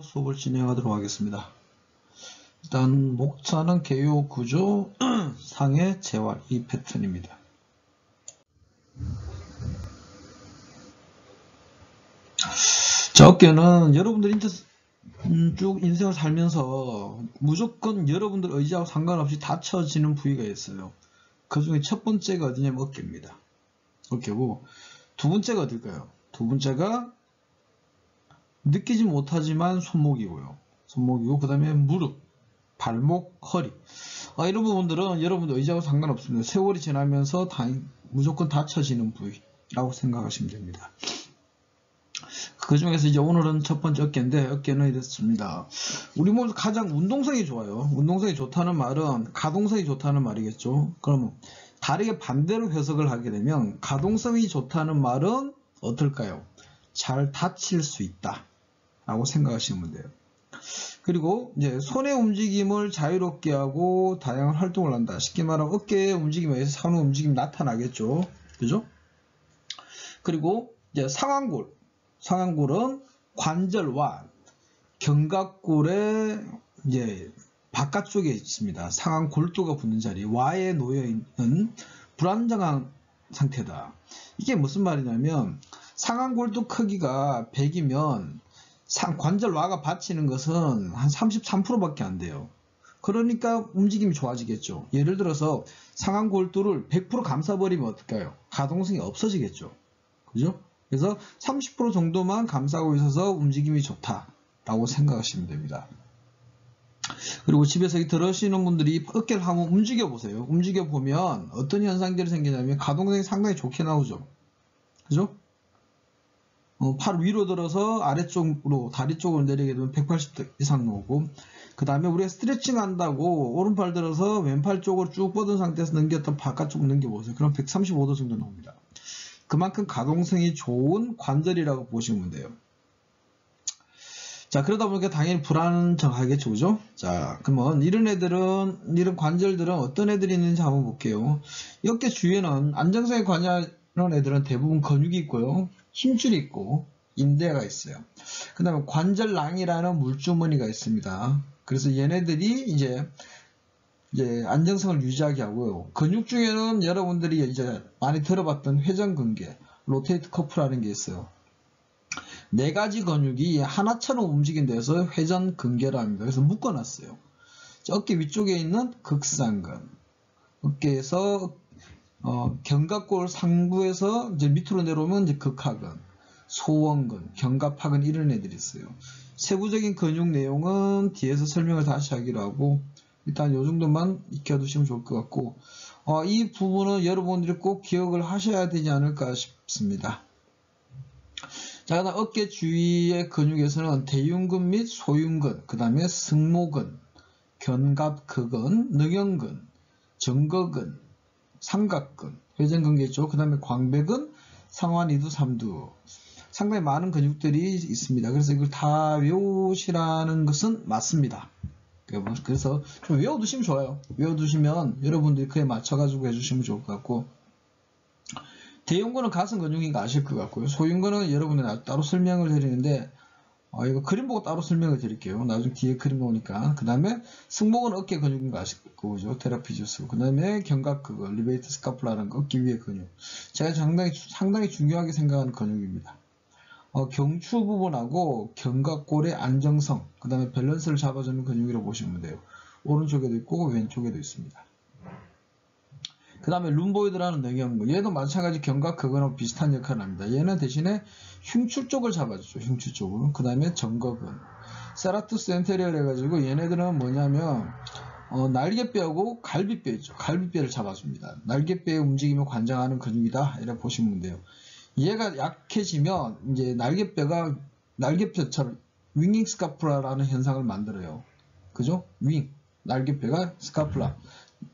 수업을 진행하도록 하겠습니다. 일단 목차는 개요 구조 상의 재활 이 패턴입니다. 자, 어깨는 여러분들이 쭉 인생을 살면서 무조건 여러분들 의지하고 상관없이 다쳐지는 부위가 있어요. 그 중에 첫 번째가 어디냐면 어깨입니다. 어깨고 두 번째가 어딜까요? 두 번째가 느끼지 못하지만 손목이고요. 손목이고 그 다음에 무릎, 발목, 허리. 이런 부분들은 여러분들 의지하고 상관없습니다. 세월이 지나면서 무조건 다쳐지는 부위라고 생각하시면 됩니다. 그 중에서 이제 오늘은 첫 번째 어깨인데, 어깨는 이렇습니다. 우리 몸에서 가장 운동성이 좋아요. 운동성이 좋다는 말은 가동성이 좋다는 말이겠죠. 그러면 다르게 반대로 해석을 하게 되면 가동성이 좋다는 말은 어떨까요? 잘 다칠 수 있다 라고 생각하시면 돼요. 그리고 이제 손의 움직임을 자유롭게 하고 다양한 활동을 한다. 쉽게 말하면 어깨의 움직임에 의해서 산후 움직임이 나타나겠죠. 그죠? 그리고 이제 상완골은 관절와 견갑골의 이제 바깥쪽에 있습니다. 상완골두가 붙는 자리, 와에 놓여 있는 불안정한 상태다. 이게 무슨 말이냐면 상완골두 크기가 100이면 관절와가 받치는 것은 한 33%밖에 안 돼요. 그러니까 움직임이 좋아지겠죠. 예를 들어서 상완골두를 100% 감싸버리면 어떨까요? 가동성이 없어지겠죠. 그죠? 그래서 30% 정도만 감싸고 있어서 움직임이 좋다라고 생각하시면 됩니다. 그리고 집에서 들으시는 분들이 어깨를 한번 움직여 보세요. 움직여 보면 어떤 현상들이 생기냐면 가동성이 상당히 좋게 나오죠. 그죠? 팔 위로 들어서 아래쪽으로 다리 쪽으로 내리게 되면 180도 이상 나오고, 그 다음에 우리가 스트레칭 한다고 오른팔 들어서 왼팔 쪽으로 쭉 뻗은 상태에서 넘겼다 바깥쪽으로 넘겨보세요. 그럼 135도 정도 나옵니다. 그만큼 가동성이 좋은 관절이라고 보시면 돼요. 자, 그러다 보니까 당연히 불안정하겠죠, 그죠? 자, 그러면 이런 관절들은 어떤 애들이 있는지 한번 볼게요. 어깨 주위에는 안정성에 관여하는 애들은 대부분 근육이 있고요, 힘줄이 있고 인대가 있어요. 그 다음에 관절낭이라는 물주머니가 있습니다. 그래서 얘네들이 이제 안정성을 유지하게 하고요. 근육 중에는 여러분들이 이제 많이 들어봤던 회전근개, 로테이트 커프라는 게 있어요. 네 가지 근육이 하나처럼 움직인데서 회전근개라 합니다. 그래서 묶어놨어요. 어깨 위쪽에 있는 극상근, 어깨에서 견갑골 상부에서 이제 밑으로 내려오면 이제 극하근, 소원근, 견갑하근 이런 애들이 있어요. 세부적인 근육 내용은 뒤에서 설명을 다시 하기로 하고 일단 요 정도만 익혀두시면 좋을 것 같고, 이 부분은 여러분들이 꼭 기억을 하셔야 되지 않을까 싶습니다. 자, 그다음 어깨 주위의 근육에서는 대흉근 및 소흉근, 그 다음에 승모근, 견갑근근, 능형근, 정거근, 삼각근, 회전근개죠. 그 다음에 광배근, 상완이두, 삼두. 상당히 많은 근육들이 있습니다. 그래서 이걸 다 외우시라는 것은 맞습니다. 그래서 좀 외워두시면 좋아요. 외워두시면 여러분들이 그에 맞춰가지고 해주시면 좋을 것 같고, 대흉근은 가슴 근육인 거 아실 것 같고요. 소흉근은 여러분들 따로 설명을 드리는데, 이거 그림 보고 따로 설명을 드릴게요. 나중에 뒤에 그림 나오니까. 그 다음에 승모근 어깨 근육인 거 아실 거죠. 테라피주스. 그 다음에 견갑근, 리베이트 스카플라라는 거, 어깨 위의 근육. 제가 상당히 중요하게 생각하는 근육입니다. 경추 부분하고 견갑골의 안정성, 그 다음에 밸런스를 잡아주는 근육이라고 보시면 돼요. 오른쪽에도 있고 왼쪽에도 있습니다. 그 다음에 룸보이드라는 능형근, 얘도 마찬가지 견갑근하고 비슷한 역할을 합니다. 얘는 대신에 흉추 쪽을 잡아주죠. 흉추 쪽을. 그 다음에 정거근, 세라투스 엔테리얼 해가지고 얘네들은 뭐냐면 날개뼈하고 갈비뼈 있죠. 갈비뼈를 잡아줍니다. 날개뼈의 움직임을 관장하는 근육이다 이렇게 보시면 돼요. 얘가 약해지면 이제 날개뼈처럼 윙잉 스카플라라는 현상을 만들어요. 그죠? 날개뼈가 스카플라,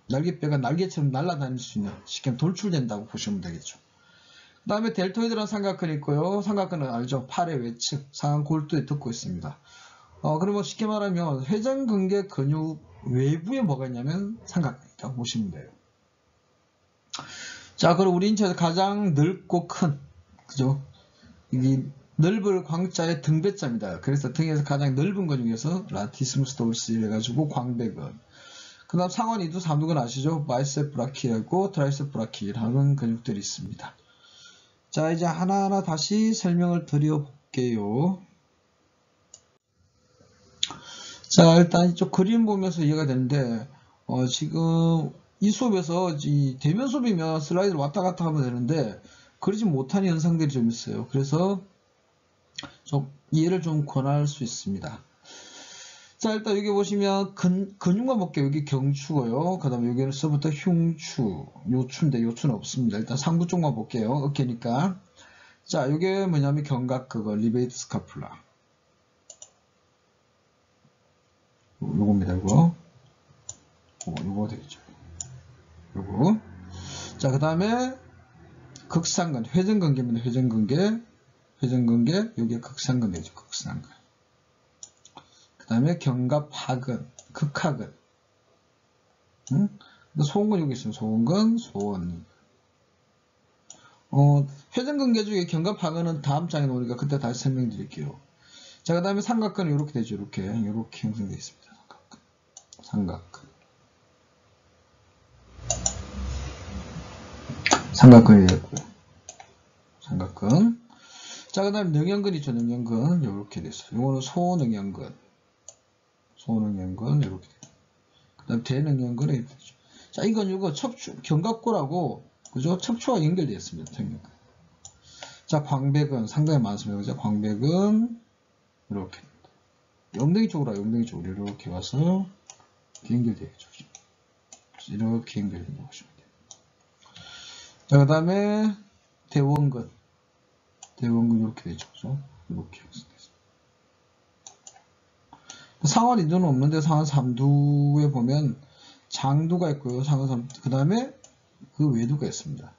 날개뼈가 날개처럼 날아다닐 수 있는, 쉽게 돌출된다고 보시면 되겠죠. 그 다음에 델토이드라는 삼각근이 있고요. 삼각근은 알죠? 팔의 외측, 상완골두에 듣고 있습니다. 그러면 쉽게 말하면 회전근개 근육 외부에 뭐가 있냐면 삼각근이라고 보시면 돼요. 자, 그리고 우리 인체에서 가장 넓고 큰, 그죠? 이 넓을 광자의 등배자입니다. 그래서 등에서 가장 넓은 근육에서 라티스무스 도르시 해가지고 광배근. 그 다음 상완 이두 삼두근 아시죠? 바이셉 브라키하고 트라이셉 브라키라는 근육들이 있습니다. 자, 이제 하나하나 다시 설명을 드려볼게요. 자, 일단 이쪽 그림 보면서 이해가 되는데, 지금 이 수업에서 이 대면 수업이면 슬라이드를 왔다 갔다 하면 되는데, 그러지 못하는 현상들이 좀 있어요. 그래서 좀 이해를 좀 권할 수 있습니다. 자, 일단 여기 보시면 근육만 볼게요. 여기 경추고요. 그 다음에 여기서부터 흉추, 요추인데 요추는 없습니다. 일단 상부 쪽만 볼게요. 어깨니까. 자, 이게 뭐냐면 견갑 그거 리베이트 스카플라. 요겁니다. 요거 되겠죠. 요거. 자, 그 다음에 극상근, 회전근개입니다. 회전근개, 여기에 극상근 되죠. 극상근. 그 다음에 견갑하근, 극하근. 소원근 여기 있어요. 소원. 회전근개 중에 견갑하근은 다음 장에 나오니까 그때 다시 설명드릴게요. 자, 그 다음에 삼각근은 이렇게 되죠. 이렇게 형성되어 있습니다. 삼각근이 됐고요. 삼각근. 자, 그 다음에 능형근 있죠. 능형근. 이렇게 됐어요. 이거는 소능형근. 이렇게 돼요. 그 다음 대능형근이 이렇게 되죠. 자, 이건 이거 견갑골하고, 그죠? 척추와 연결되어 있습니다. 자, 광배근. 상당히 많습니다. 그죠? 광배근. 이렇게. 엉덩이 쪽으로 이렇게 와서, 연결되겠죠. 이렇게 연결된다고 보시면 돼요. 자, 그 다음에 대원근 이렇게 되죠. 그죠? 이렇게 상완 2두는 없는데 상완 3두에 보면 장두가 있고요. 상완 3두. 그 다음에 그 외두가 있습니다.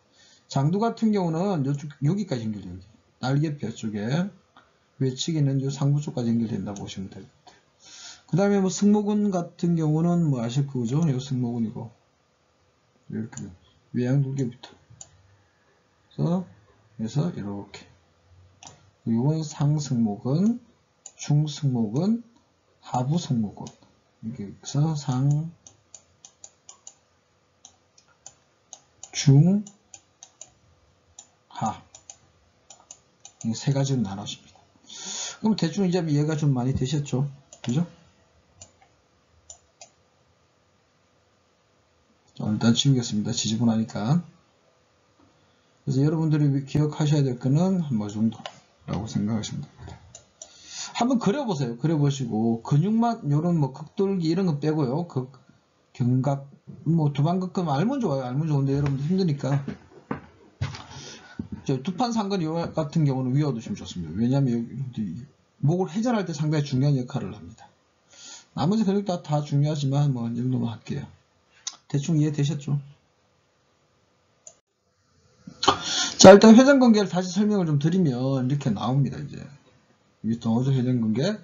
장두 같은 경우는 여기까지 연결돼요. 날개뼈 쪽에 외측에는 이 상부 쪽까지 연결된다고 보시면 될 것 같아요. 그 다음에 뭐 승모근 같은 경우는 뭐 아실 거죠? 이거 승모근이고 이렇게 외양두개부터 그래서 이렇게 이건 상승모근, 중승모근, 하부승모근 이렇게 해서 상, 중, 하 이 세 가지로 나눠집니다. 그럼 대충 이제 이해가 좀 많이 되셨죠? 그죠? 자, 일단 지우겠습니다. 지지분하니까. 그래서 여러분들이 기억하셔야 될 거는 한 뭐 정도라고 생각하시면 됩니다. 한번 그려보세요. 그려보시고 근육만 요런 뭐 극돌기 이런 거 빼고요. 견갑 뭐 두방극근 알면 좋아요. 알면 좋은데 여러분들 힘드니까 두판상근 같은 경우는 외워두시면 좋습니다. 왜냐하면 여기 목을 회전할 때 상당히 중요한 역할을 합니다. 나머지 근육 다 중요하지만 뭐 이 정도만 할게요. 대충 이해되셨죠? 자, 일단 회전근개를 다시 설명을 좀 드리면 이렇게 나옵니다. 이제 여기 나오죠. 회전근개.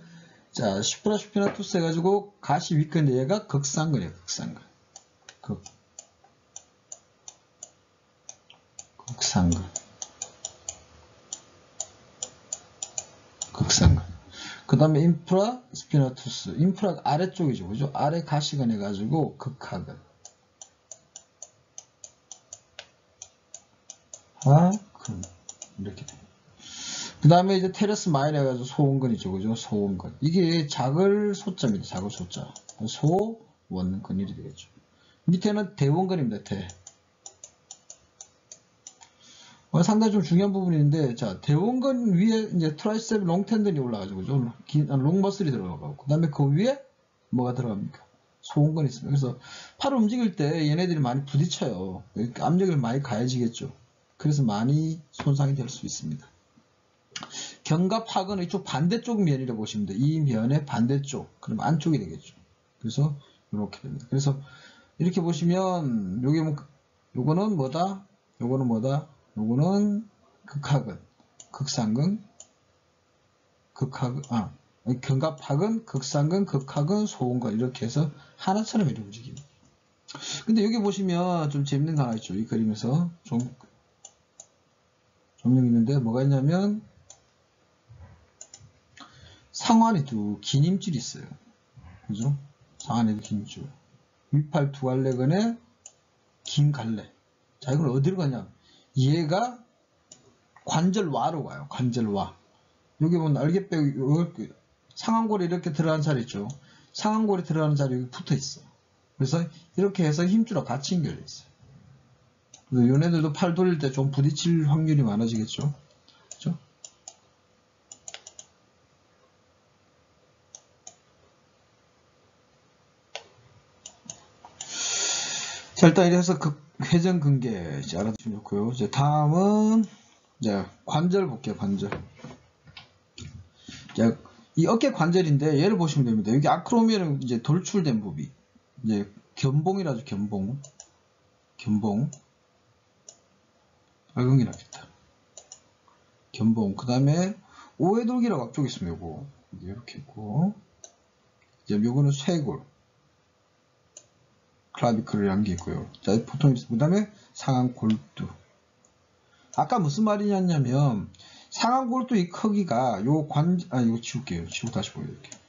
자, 슈프라슈피나투스 해가지고 가시 윗근데 얘가 극상근이에요. 극상근. 그 다음에 인프라 스피나투스. 인프라 아래쪽이죠. 그죠? 아래 가시근 해가지고 극하근. 이렇게 돼요. 그 다음에 이제 테레스 마이너 해가지고 소원근이죠. 그죠? 소원근. 이게 작을 소자입니다. 작을 소자. 소원근 이렇게 되겠죠. 밑에는 대원근입니다. 상당히 좀 중요한 부분인데, 자, 대원근 위에 이제 트라이셉 롱텐던이 올라가죠. 그죠? 롱머슬이 들어가고. 그 다음에 그 위에 뭐가 들어갑니까? 소원근이 있습니다. 그래서 팔을 움직일 때 얘네들이 많이 부딪혀요. 압력을 많이 가해지겠죠. 그래서 많이 손상이 될 수 있습니다. 견갑하근은 이쪽 반대쪽 면이라고 보시면 돼요. 이 면의 반대쪽. 그럼 안쪽이 되겠죠. 그래서 이렇게 됩니다. 그래서 이렇게 보시면 요거는 뭐다? 요거는 극하근, 극상근, 견갑하근, 극상근, 극하근, 소원근 이렇게 해서 하나처럼 이렇게 움직입니다. 근데 여기 보시면 좀 재밌는 거 하나 있죠. 이 그림에서 조명 있는데 뭐가 있냐면 상완에도 긴 힘줄이 있어요. 그죠? 상완에도 긴 힘줄. 윗팔 두 갈래근에 긴 갈래. 자, 이건 어디로 가냐? 얘가 관절와로 가요. 관절와. 여기 보면 날개뼈, 상완골이 이렇게 들어가는 자리 있죠. 상완골이 들어가는 자리 여기 붙어 있어요. 그래서 이렇게 해서 힘줄하고 같이 연결돼 있어요. 그래서 얘네들도 팔 돌릴 때 좀 부딪힐 확률이 많아지겠죠. 그죠? 자, 일단 이래서 회전근개 이제 알아두시면 좋고요. 이제 다음은 이제 관절 볼게요. 관절. 자, 이 어깨 관절인데 얘를 보시면 됩니다. 여기 아크로미어는 이제 돌출된 부위. 이제 견봉이라죠. 견봉. 견봉. 악응이라겠다. 견봉. 그 다음에 오해돌기라고 앞쪽에 있으면 요거 이렇게 있고, 이제 요거는 쇄골. 클라비클을 한 게 있고요. 자, 보통 그 다음에 상완 골두. 아까 무슨 말이냐면 상완 골두 이 크기가 이거 지울게요. 지우고 다시 보여드릴게요.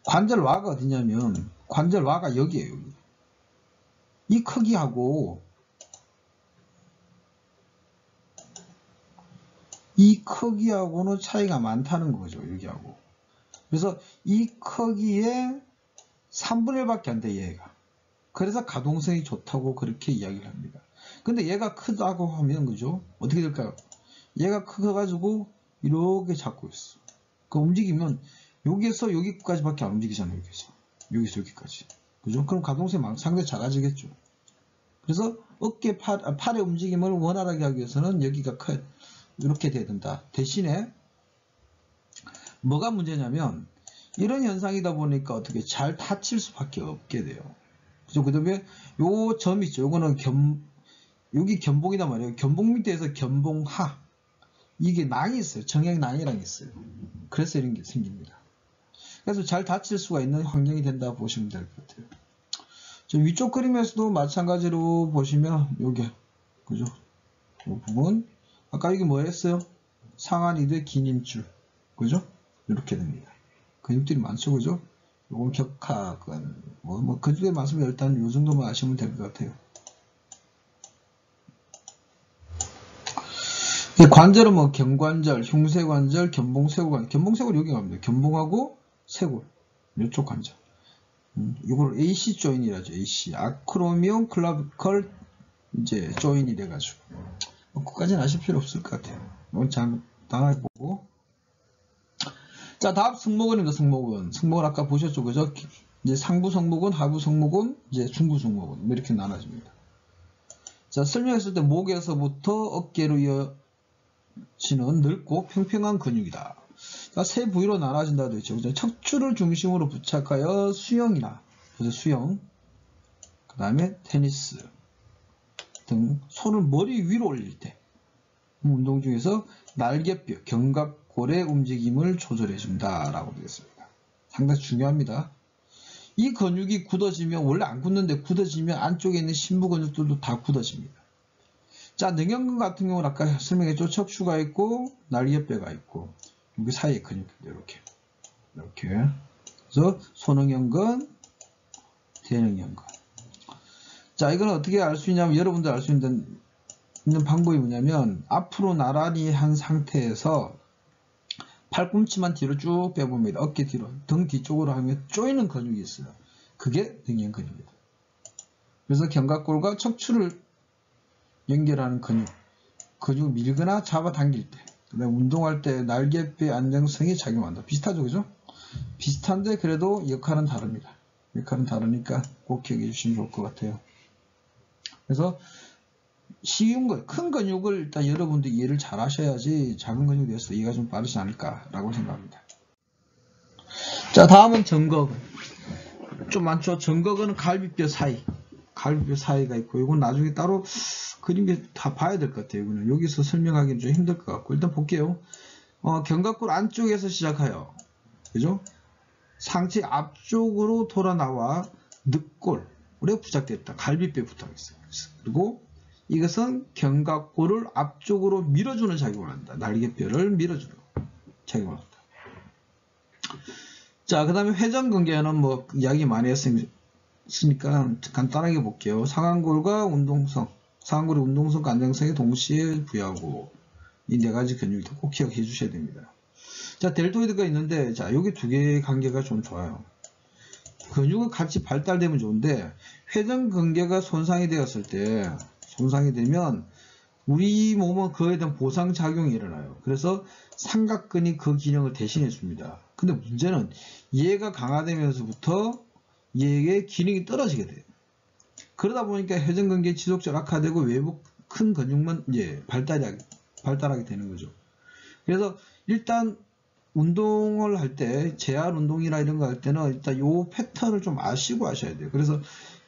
관절와가 어디냐면 관절와가 여기에요. 여기. 이 크기하고 이 크기하고는 차이가 많다는 거죠. 여기하고. 그래서 이 크기에 3분의 1밖에 안 돼, 얘가. 그래서 가동성이 좋다고 그렇게 이야기를 합니다. 근데 얘가 크다고 하면, 그죠? 어떻게 될까요? 얘가 커가지고, 이렇게 잡고 있어. 그 움직이면, 여기에서 여기까지밖에 안 움직이잖아요, 여기서 여기까지. 그죠? 그럼 가동성이 상당히 작아지겠죠. 그래서 어깨, 팔의 움직임을 원활하게 하기 위해서는 여기가 이렇게 돼야 된다. 대신에, 뭐가 문제냐면, 이런 현상이다 보니까 어떻게 잘 다칠 수밖에 없게 돼요. 그죠? 그 다음에 요 점 있죠. 요거는 여기 견봉이단 말이에요. 견봉 밑에서 견봉하. 이게 낭이 있어요. 정액낭이랑 있어요. 그래서 이런 게 생깁니다. 그래서 잘 다칠 수가 있는 환경이 된다 보시면 될 것 같아요. 저 위쪽 그림에서도 마찬가지로 보시면 요게, 그죠? 이 부분. 아까 이게 뭐였어요? 상완 이두의 긴 힘줄. 그죠? 이렇게 됩니다. 근육들이 많죠, 그죠? 요건 격하건, 근육이 많으면 일단 요 정도만 아시면 될 것 같아요. 관절은 뭐 경관절, 흉쇄관절, 견봉쇄골, 견봉쇄골 여기 갑니다. 견봉하고 쇄골, 이쪽 관절. 이걸 AC 조인이라죠. AC, 아크로미온 클라비컬 이제 조인이 돼가지고. 그까지는 아실 필요 없을 것 같아요. 이건 간단하게 보고. 자, 다음 승모근입니다. 승모근. 승모근 아까 보셨죠, 그죠? 이제 상부 승모근, 하부 승모근, 이제 중부 승모근 이렇게 나눠집니다. 자, 설명했을 때 목에서부터 어깨로 이어지는 넓고 평평한 근육이다. 자, 세 부위로 나눠진다 되어 있죠. 척추를 중심으로 부착하여 수영이나 수영, 그 다음에 테니스 등 손을 머리 위로 올릴 때 운동 중에서 날개뼈, 견갑골의 움직임을 조절해준다 라고 되겠습니다. 상당히 중요합니다. 이 근육이 굳어지면, 원래 안 굳는데 굳어지면 안쪽에 있는 심부 근육들도 다 굳어집니다. 자, 능형근 같은 경우는 아까 설명했죠. 척추가 있고 날개뼈가 있고 여기 사이에 근육들 이렇게 그래서 소능형근, 대능형근. 자, 이건 어떻게 알 수 있냐면, 여러분들 알 수 있는 방법이 뭐냐면, 앞으로 나란히 한 상태에서 팔꿈치만 뒤로 쭉 빼봅니다. 어깨 뒤로, 등 뒤쪽으로 하면 조이는 근육이 있어요. 그게 능형 근육입니다. 그래서 견갑골과 척추를 연결하는 근육을 밀거나 잡아당길 때, 그다음에 운동할 때 날개뼈의 안정성이 작용한다. 비슷하죠, 그죠? 비슷한데 그래도 역할은 다릅니다. 역할은 다르니까 꼭 기억해 주시면 좋을 것 같아요. 그래서 쉬운 거, 큰 근육을 일단 여러분들 이해를 잘 하셔야지 작은 근육에 대해서 이해가 좀 빠르지 않을까라고 생각합니다. 자, 다음은 정거근. 좀 많죠? 정거근은 갈비뼈 사이가 있고, 이건 나중에 따로 그림에 다 봐야 될 것 같아요. 이거는 여기서 설명하기는 좀 힘들 것 같고, 일단 볼게요. 견갑골 안쪽에서 시작하여, 그죠? 상체 앞쪽으로 돌아 나와 늑골, 우리가 부착되어 있다. 갈비뼈에 붙어 있어요. 그리고 이것은 견갑골을 앞쪽으로 밀어주는 작용을 한다. 날개뼈를 밀어주는 작용을 한다. 자, 그 다음에 회전근개는 뭐 이야기 많이 했으니까 간단하게 볼게요. 상완골과 운동성, 상완골의 운동성과 안정성에 동시에 부여하고 이 네 가지 근육을 꼭 기억해 주셔야 됩니다. 자, 델토이드가 있는데, 자, 여기 두 개의 관계가 좀 좋아요. 근육은 같이 발달되면 좋은데, 회전근개가 손상이 되었을 때, 손상이 되면, 우리 몸은 그에 대한 보상작용이 일어나요. 그래서 삼각근이 그 기능을 대신해 줍니다. 근데 문제는 얘가 강화되면서부터 얘의 기능이 떨어지게 돼요. 그러다 보니까 회전근개 지속적으로 악화되고 외부 큰 근육만 이제 발달하게 되는 거죠. 그래서 일단 운동을 할 때, 재활 운동이나 이런 거 할 때는 일단 요 패턴을 좀 아시고 하셔야 돼요. 그래서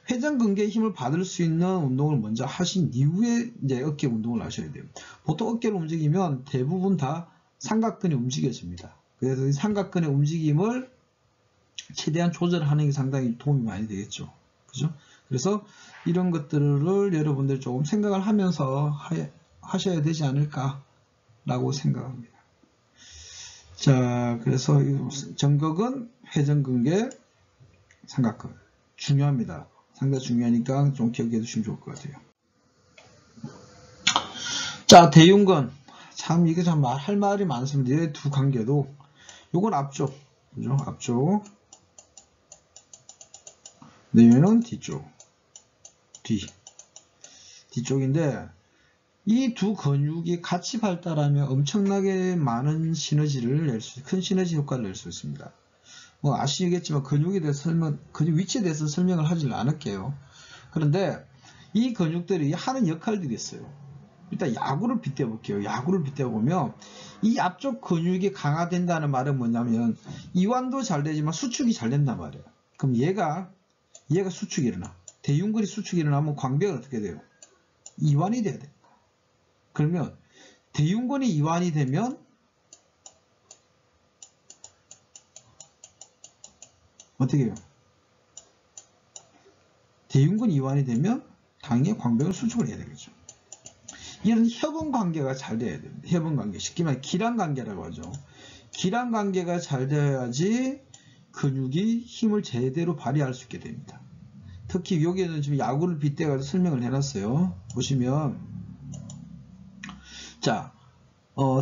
회전근개의 힘을 받을 수 있는 운동을 먼저 하신 이후에 이제 어깨 운동을 하셔야 돼요. 보통 어깨를 움직이면 대부분 다 삼각근이 움직여집니다. 그래서 이 삼각근의 움직임을 최대한 조절하는 게 상당히 도움이 많이 되겠죠. 그죠? 그래서 이런 것들을 여러분들 조금 생각을 하면서 하셔야 되지 않을까라고 생각합니다. 자, 그래서 정극은 회전근개, 삼각근. 중요합니다. 상당히 중요하니까 좀 기억해 두시면 좋을 것 같아요. 자, 대흉근. 참, 이게 참 할 말이 많습니다. 두 관계도. 요건 앞쪽. 그죠? 앞쪽. 내면은 뒤쪽. 뒤쪽인데, 이 두 근육이 같이 발달하면 엄청나게 많은 시너지를 큰 시너지 효과를 낼 수 있습니다. 뭐 아시겠지만 근육 위치에 대해서 설명을 하질 않을게요. 그런데 이 근육들이 하는 역할들이 있어요. 일단 야구를 빗대어 볼게요. 야구를 빗대어 보면 이 앞쪽 근육이 강화된다는 말은 뭐냐면 이완도 잘 되지만 수축이 잘 된단 말이에요. 그럼 얘가 수축이 일어나. 대흉근이 수축이 일어나면 광배가 어떻게 돼요? 이완이 돼야 돼요. 그러면 대흉근이 이완이 되면 어떻게 해요? 대흉근이 이완이 되면 당연히 광배를 수축을 해야 되겠죠. 이런 협응관계가 잘 돼야 됩니다. 협응관계. 쉽게 말해 기란관계라고 하죠. 기란관계가 잘 되어야지 근육이 힘을 제대로 발휘할 수 있게 됩니다. 특히 여기에는 지금 야구를 빗대가지고 설명을 해놨어요. 보시면 자,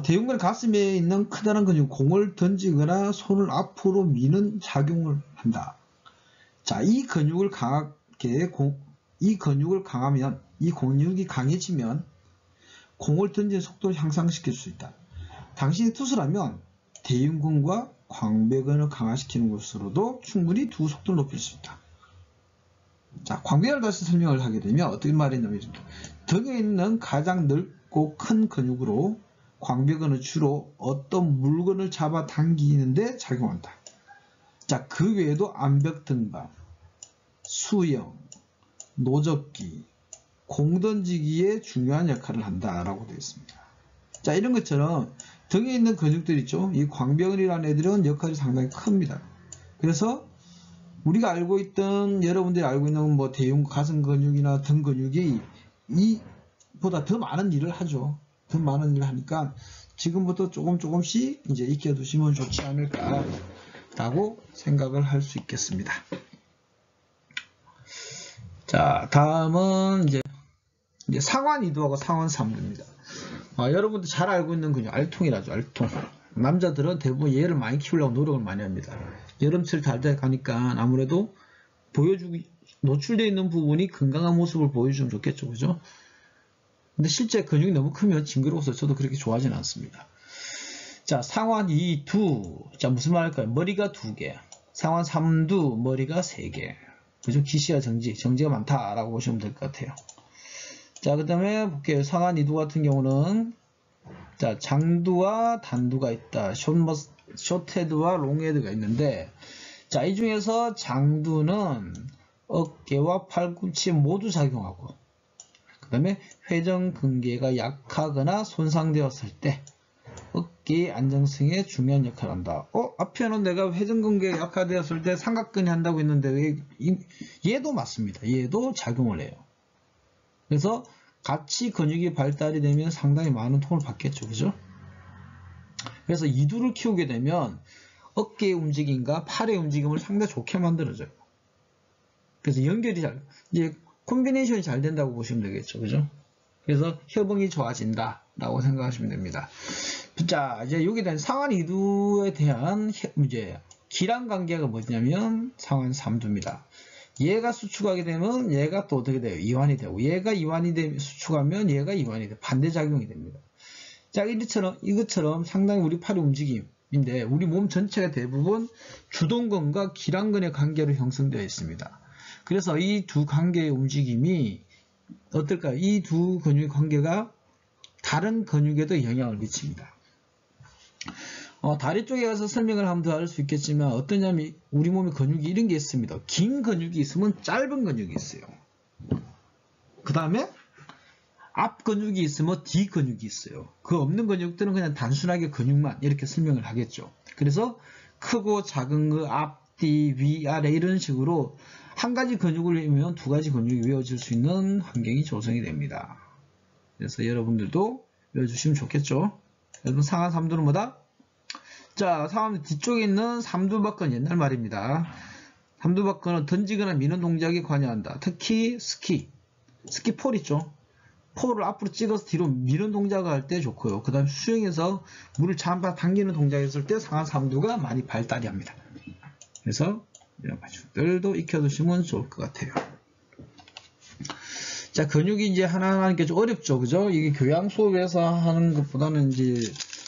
대흉근 가슴에 있는 크다란 근육, 공을 던지거나 손을 앞으로 미는 작용을 한다. 자, 이 근육을 강하면, 이 근육이 강해지면 공을 던지는 속도를 향상시킬 수 있다. 당신이 투수라면 대흉근과 광배근을 강화시키는 것으로도 충분히 두 속도를 높일 수 있다. 자, 광배근을 다시 설명을 하게 되면 어떻게 말했냐면 등에 있는 가장 넓고 큰 근육으로 광배근은 주로 어떤 물건을 잡아 당기는데 작용한다. 자, 그 외에도 암벽 등반, 수영, 노젓기, 공 던지기에 중요한 역할을 한다라고 되어 있습니다. 자, 이런 것처럼 등에 있는 근육들 있죠. 이 광배근이라는 애들은 역할이 상당히 큽니다. 그래서 우리가 알고 있던 여러분들이 알고 있는 뭐 대흉근 가슴 근육이나 등 근육이 이보다 더 많은 일을 하죠. 더 많은 일을 하니까 지금부터 조금씩 이제 익혀두시면 좋지 않을까라고 생각을 할 수 있겠습니다. 자, 다음은 이제 상완 2두하고 상완 3두입니다. 여러분들 잘 알고 있는 근육 알통이라죠. 알통. 남자들은 대부분 얘를 많이 키우려고 노력을 많이 합니다. 여름철 달 돼 가니까 아무래도 노출되어 있는 부분이 건강한 모습을 보여주면 좋겠죠. 그죠? 근데 실제 근육이 너무 크면 징그러워서 저도 그렇게 좋아하지는 않습니다. 자, 상완 2두. 자, 무슨 말일까요? 머리가 2개. 상완 3두, 머리가 3개. 그죠? 기시와 정지가 많다라고 보시면 될 것 같아요. 자, 그 다음에 볼게요. 상완 2두 같은 경우는, 자, 장두와 단두가 있다. 숏헤드와 롱헤드가 있는데, 자, 이 중에서 장두는 어깨와 팔꿈치 모두 작용하고, 그 다음에 회전근개가 약하거나 손상되었을 때 어깨의 안정성에 중요한 역할을 한다. 앞에는 내가 회전근개가 약화되었을 때 삼각근이 한다고 했는데 왜 얘도 맞습니다. 얘도 작용을 해요. 그래서 같이 근육이 발달이 되면 상당히 많은 도움을 받겠죠. 그죠? 그래서 이두를 키우게 되면 어깨의 움직임과 팔의 움직임을 상당히 좋게 만들어줘요. 그래서 연결이 이제 콤비네이션이 잘 된다고 보시면 되겠죠. 그죠? 그래서 협응이 좋아진다 라고 생각하시면 됩니다. 자, 이제 여기에 대한 상환 이두에 대한 이제 기란 관계가 뭐냐면 상환 3두입니다. 얘가 수축하게 되면 얘가 또 어떻게 돼요? 이완이 되고, 얘가 이완이 되면 수축하면 얘가 이완이 돼요. 반대작용이 됩니다. 자, 이것처럼 상당히 우리 팔의 움직임인데 우리 몸 전체가 대부분 주동근과 기란근의 관계로 형성되어 있습니다. 그래서 이 두 관계의 움직임이 어떨까요? 이 두 근육의 관계가 다른 근육에도 영향을 미칩니다. 다리 쪽에 가서 설명을 하면 더 알 수 있겠지만 어떠냐면 우리 몸에 근육이 이런 게 있습니다. 긴 근육이 있으면 짧은 근육이 있어요. 그 다음에 앞 근육이 있으면 뒤 근육이 있어요. 그 없는 근육들은 그냥 단순하게 근육만 이렇게 설명을 하겠죠. 그래서 크고 작은 거 앞, 뒤, 위, 아래 이런 식으로 한 가지 근육을 외우면 두 가지 근육이 외워질 수 있는 환경이 조성이 됩니다. 그래서 여러분들도 외워주시면 좋겠죠. 여러분 상하 3두는 뭐다? 자, 상하 뒤쪽에 있는 삼두박근 옛날 말입니다. 삼두박근은 던지거나 미는 동작에 관여한다. 특히 스키 폴 있죠. 폴을 앞으로 찍어서 뒤로 미는 동작을 할 때 좋고요. 그 다음 수영에서 물을 잡아 당기는 동작을 했을 때 상하 3두가 많이 발달이 합니다. 그래서 이런 가지들도 익혀두시면 좋을 것 같아요. 자, 근육이 이제 하나하나 하는 게 좀 어렵죠. 그죠? 이게 교양 수업에서 하는 것보다는 이제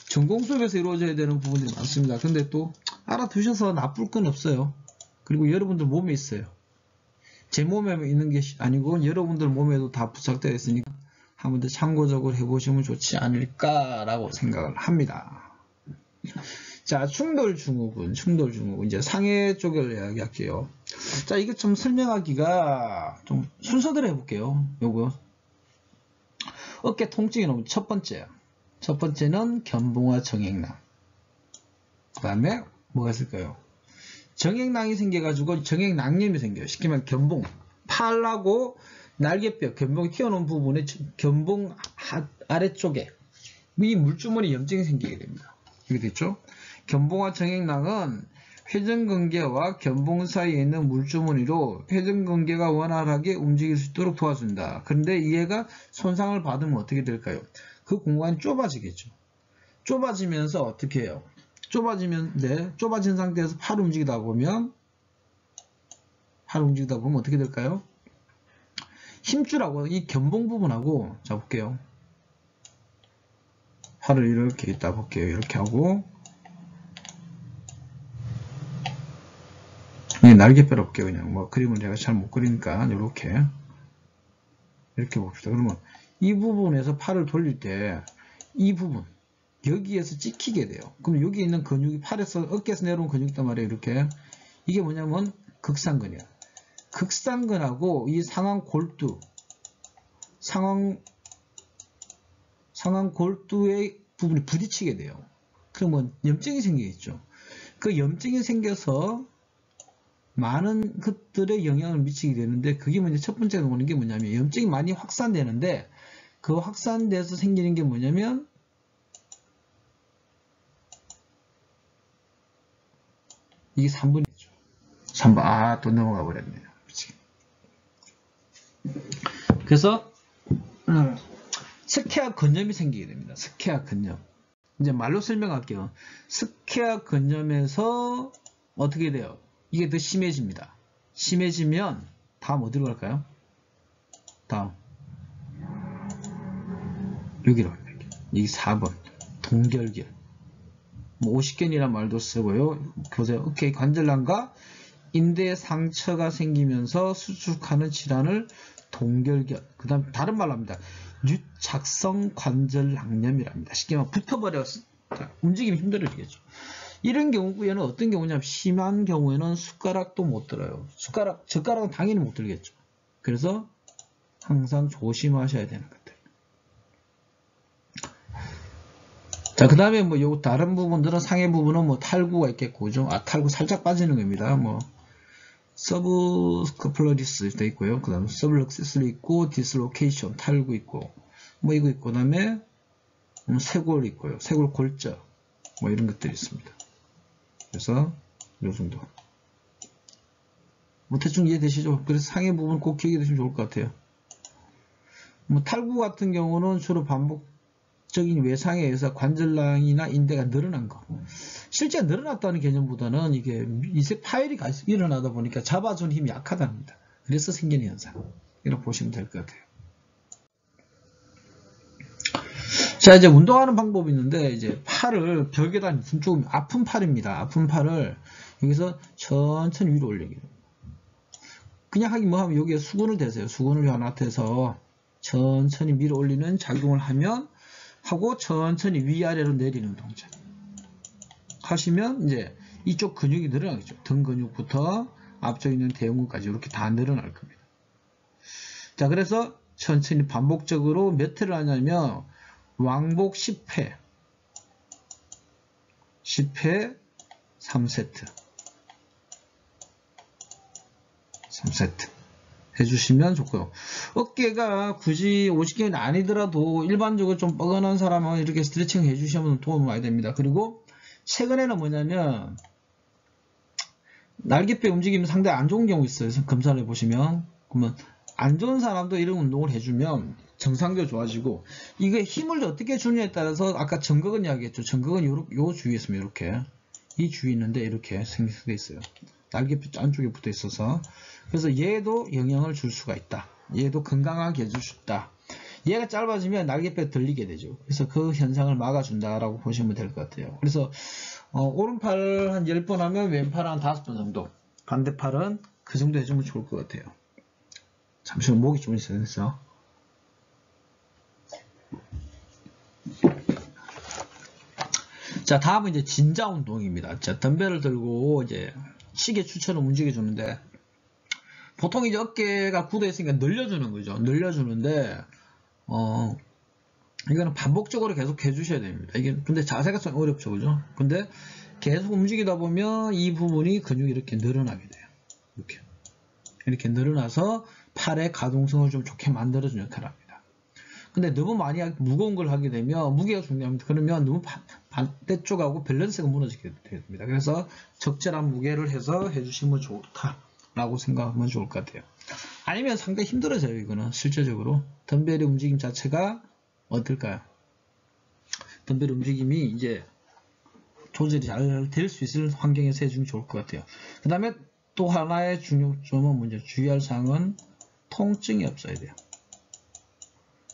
전공 수업에서 이루어져야 되는 부분들이 많습니다. 근데 또 알아두셔서 나쁠 건 없어요. 그리고 여러분들 몸에 있어요. 제 몸에 있는 게 아니고 여러분들 몸에도 다 부착되어 있으니까 한 번 더 참고적으로 해보시면 좋지 않을까라고 생각을 합니다. 자, 충돌증후군. 이제 상해 쪽을 이야기할게요. 자, 이거 좀 설명하기가 좀 순서대로 해볼게요. 요거. 어깨 통증이 나오면 첫 번째는 견봉화 정액낭. 그 다음에 뭐가 있을까요? 정액낭이 생겨가지고 정액낭염이 생겨요. 쉽게 말하면 견봉. 팔하고 날개뼈, 견봉이 튀어나온 부분에 견봉 아래쪽에 이 물주머니 염증이 생기게 됩니다. 이게 됐죠? 견봉화 정액낭은 회전근개와 견봉 사이에 있는 물주머니로 회전근개가 원활하게 움직일 수 있도록 도와준다. 그런데 얘가 손상을 받으면 어떻게 될까요? 그 공간이 좁아지겠죠. 좁아지면서 어떻게 해요? 좁아진 상태에서 팔을 움직이다 보면 어떻게 될까요? 힘줄하고 이 견봉 부분하고 자 볼게요. 팔을 이렇게 있다 볼게요. 이렇게 하고 날개뼈를 볼게요. 그냥 뭐 그림은 제가 잘 못 그리니까 이렇게 봅시다. 그러면 이 부분에서 팔을 돌릴 때 이 부분 여기에서 찍히게 돼요. 그럼 여기 있는 근육이 팔에서 어깨에서 내려온 근육이 있단 말이에요. 이렇게 이게 뭐냐면 극상근이야. 극상근하고 이 상완골두의 부분이 부딪히게 돼요. 그러면 염증이 생기겠죠. 그 염증이 생겨서 많은 것들에 영향을 미치게 되는데 그게 먼저 첫 번째로 오는 게 뭐냐면 염증이 많이 확산되는데 그 확산돼서 생기는 게 뭐냐면 이게 3번이죠. 3번. 또 넘어가 버렸네요. 그래서 스케아 근염이 생기게 됩니다. 스케아 근염. 이제 말로 설명할게요. 스케아 근염에서 어떻게 돼요? 이게 더 심해집니다. 심해지면 다음 어디로 갈까요? 다음 여기로 갈게요. 이게 4번 동결결. 뭐 오십견이란 말도 쓰고요. 교재 어깨 관절낭과 인대에 상처가 생기면서 수축하는 질환을 동결결. 그 다음 다른 말로 합니다. 유착성 관절낭염이랍니다. 쉽게 말하면 붙어버려서 움직임이 힘들어지겠죠. 이런 경우에는 어떤 경우냐면 심한 경우에는 숟가락도 못 들어요. 젓가락은 당연히 못 들겠죠. 그래서 항상 조심하셔야 되는 것들. 자, 그 다음에 뭐 요 다른 부분들은 상해 부분은 뭐 탈구가 있겠고, 그죠? 탈구 살짝 빠지는 겁니다. 뭐 서브스커플러리스 돼 있고요. 그 다음에 서블럭시스 있고, 디슬로케이션 탈구 있고, 뭐 이거 있고, 그 다음에 쇄골 있고요. 쇄골 골절 뭐 이런 것들이 있습니다. 그래서 요 정도. 뭐 대충 이해되시죠? 그래서 상해 부분 꼭 기억해 두시면 좋을 것 같아요. 뭐 탈구 같은 경우는 주로 반복적인 외상에 의해서 관절낭이나 인대가 늘어난 거. 실제 늘어났다는 개념보다는 이게 이세 파열이 일어나다 보니까 잡아주는 힘이 약하답니다. 그래서 생기는 현상. 이렇게 보시면 될 것 같아요. 자, 이제 운동하는 방법이 있는데, 이제 팔을 벽에다 조금 아픈 팔입니다. 아픈 팔을 여기서 천천히 위로 올리기. 그냥 하기 뭐 하면 여기에 수건을 대세요. 수건을 하나 대서 천천히 밀어 올리는 작용을 하면 하고 천천히 위아래로 내리는 동작. 하시면 이제 이쪽 근육이 늘어나겠죠. 등 근육부터 앞쪽에 있는 대흉근까지 이렇게 다 늘어날 겁니다. 자, 그래서 천천히 반복적으로 몇 회를 하냐면 왕복 10회 3세트 해주시면 좋고요. 어깨가 굳이 50개는 아니더라도 일반적으로 좀 뻐근한 사람은 이렇게 스트레칭 해주시면 도움이 많이 됩니다. 그리고 최근에는 뭐냐면 날개뼈 움직임이 상당히 안 좋은 경우 있어요. 검사를 해보시면. 그러면 안 좋은 사람도 이런 운동을 해주면 정상적으로 좋아지고, 이게 힘을 어떻게 주느냐에 따라서 아까 정극은 이야기했죠. 정극은 요 주위에 있으면 이렇게 이 주위에 있는데 이렇게 생성되어 있어요. 날개뼈 안쪽에 붙어 있어서. 그래서 얘도 영향을 줄 수가 있다. 얘도 건강하게 해줄 수 있다. 얘가 짧아지면 날개뼈 들리게 되죠. 그래서 그 현상을 막아준다라고 보시면 될 것 같아요. 그래서 오른팔 한 10번 하면 왼팔 한 5번 정도, 반대팔은 그 정도 해주면 좋을 것 같아요. 잠시만 목이 좀 있어서. 자, 다음은 이제 진자 운동입니다. 자, 덤벨을 들고 이제 시계추처럼 움직여주는데, 보통 이제 어깨가 굳어 있으니까 늘려주는 거죠. 늘려주는데, 이거는 반복적으로 계속 해주셔야 됩니다. 이게 근데 자세가 좀 어렵죠, 그죠? 근데 계속 움직이다 보면 이 부분이 근육이 이렇게 늘어나게 돼요. 이렇게 늘어나서 팔의 가동성을 좀 좋게 만들어주는 역할을 합니다. 근데 너무 많이 무거운 걸 하게 되면 무게가 중요합니다. 그러면 너무 반대쪽하고 밸런스가 무너지게 됩니다. 그래서 적절한 무게를 해서 해주시면 좋다라고 생각하면 좋을 것 같아요. 아니면 상당히 힘들어져요. 이거는 실제적으로 덤벨의 움직임 자체가 어떨까요? 덤벨 움직임이 이제 조절이 잘 될 수 있을 환경에서 해주면 좋을 것 같아요. 그 다음에 또 하나의 중요점은 먼저 주의할 사항은 통증이 없어야 돼요.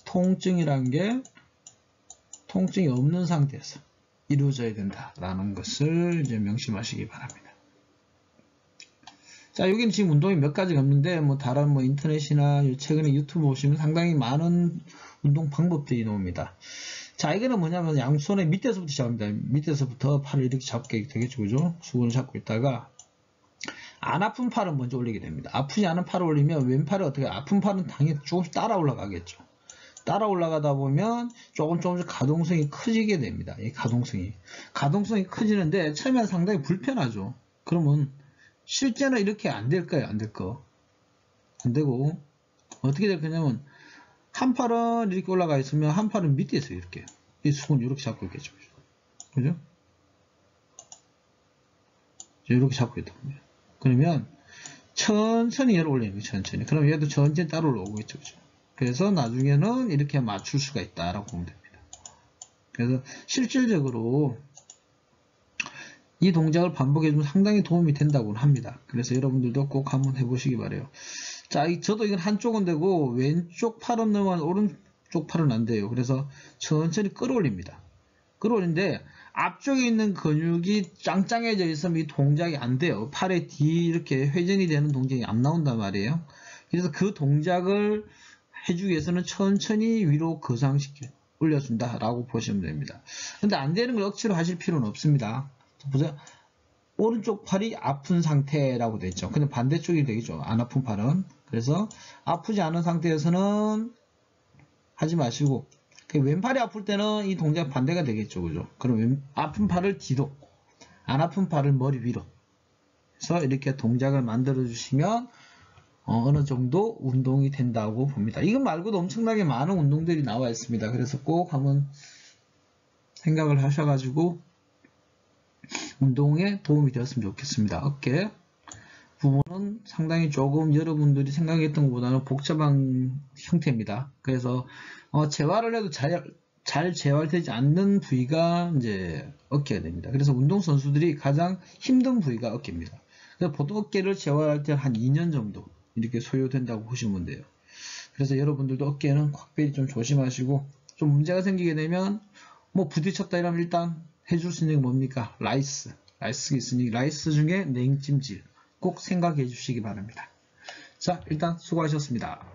통증이란 게 통증이 없는 상태에서 이루어져야 된다라는 것을 이제 명심하시기 바랍니다. 자, 여기는 지금 운동이 몇 가지가 없는데, 뭐 다른 뭐 인터넷이나 최근에 유튜브 보시면 상당히 많은 운동 방법들이 나옵니다. 자, 이거는 뭐냐면 양손의 밑에서부터 시작합니다. 밑에서부터 팔을 이렇게 잡게 되겠죠, 그죠? 수건을 잡고 있다가 안 아픈 팔은 먼저 올리게 됩니다. 아프지 않은 팔을 올리면 왼팔이 어떻게, 아픈 팔은 당연히 조금씩 따라 올라가겠죠. 따라 올라가다 보면 조금씩 가동성이 커지게 됩니다. 이 가동성이 커지는데 처음에는 상당히 불편하죠. 그러면 실제는 이렇게 안 될까요? 안 될 거. 안 되고 어떻게 될 거냐면 한 팔은 이렇게 올라가 있으면 한 팔은 밑에 있어요. 이렇게 이 수건을 이렇게 잡고 있겠죠. 그죠? 이렇게 잡고 있다. 그러면 천천히 얘를 올리는 거예요. 천천히. 그럼 얘도 천천히 따라 올라오겠죠. 그죠? 그래서 나중에는 이렇게 맞출 수가 있다라고 보면 됩니다. 그래서 실질적으로 이 동작을 반복해주면 상당히 도움이 된다고 합니다. 그래서 여러분들도 꼭 한번 해보시기 바래요. 자, 저도 이건 한쪽은 되고 왼쪽 팔은 넣으면 오른쪽 팔은 안 돼요. 그래서 천천히 끌어올립니다. 끌어올리는데 앞쪽에 있는 근육이 짱짱해져 있으면 이 동작이 안 돼요. 팔에 뒤 이렇게 회전이 되는 동작이 안 나온단 말이에요. 그래서 그 동작을 해주기 위해서는 천천히 위로 거상시켜 올려준다 라고 보시면 됩니다. 근데 안 되는 걸 억지로 하실 필요는 없습니다. 보세요. 오른쪽 팔이 아픈 상태라고 되죠. 근데 반대쪽이 되겠죠. 안 아픈 팔은. 그래서 아프지 않은 상태에서는 하지 마시고, 왼팔이 아플 때는 이 동작 반대가 되겠죠. 그죠? 그럼 아픈 팔을 뒤로, 안 아픈 팔을 머리 위로 해서 이렇게 동작을 만들어 주시면 어느 정도 운동이 된다고 봅니다. 이것 말고도 엄청나게 많은 운동들이 나와 있습니다. 그래서 꼭 한번 생각을 하셔가지고 운동에 도움이 되었으면 좋겠습니다. 어깨 부분은 상당히 조금 여러분들이 생각했던 것보다는 복잡한 형태입니다. 그래서 재활을 해도 잘 재활되지 않는 부위가 이제 어깨가 됩니다. 그래서 운동선수들이 가장 힘든 부위가 어깨입니다. 그래서 보통 어깨를 재활할 때 한 2년 정도 이렇게 소요된다고 보시면 돼요. 그래서 여러분들도 어깨는 곽배이 좀 조심하시고, 좀 문제가 생기게 되면 뭐 부딪혔다 이러면 일단 해줄 수 있는 게 뭡니까? 라이스가 있으니 라이스 중에 냉찜질 꼭 생각해 주시기 바랍니다. 자, 일단 수고하셨습니다.